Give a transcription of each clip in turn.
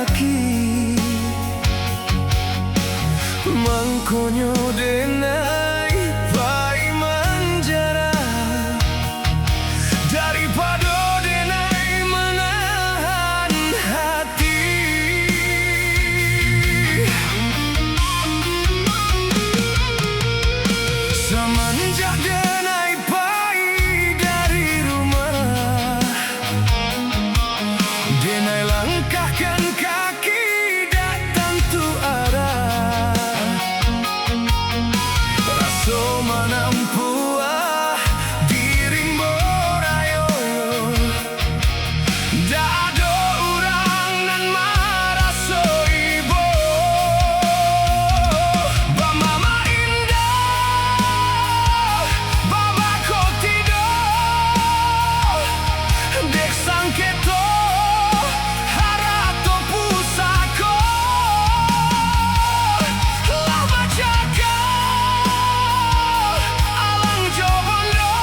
kaki mangkonyo denai pai manjara daripada denai menahan hati. Semenjak denai pai dari rumah, denai langkahkan kaki datang tu arah. Raso manampu diri morayo, dak ada urang nan maraso ibu. Bamama indah, baba kotido, dek sangketo harato pusako. Lama jaga alang jobondo,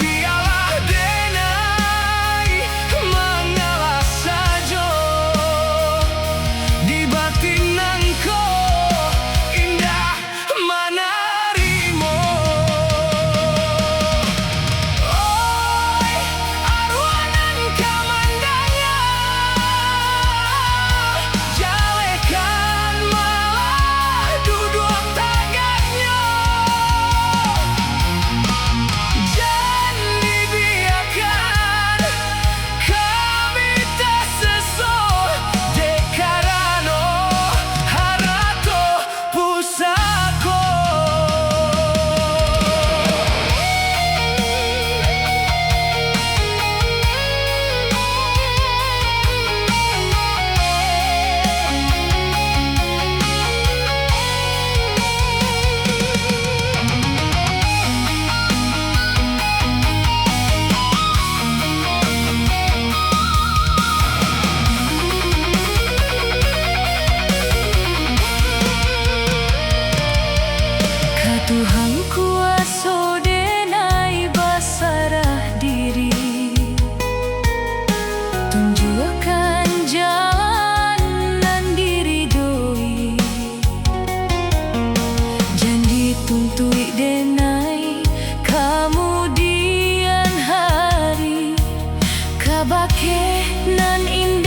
biarlah denai mengalah saja. Di batinanku indah menarimo. Oi, arwanan kamandanya, jalekan malah duduk tangannya. Jangan dibiarkan kami tersesat dekarano harato pusako. Tuhan kuasa denai basarah diri, tunjukkan jalan dan diri doi. Janji tuntui denai kemudian hari, kabake nan indah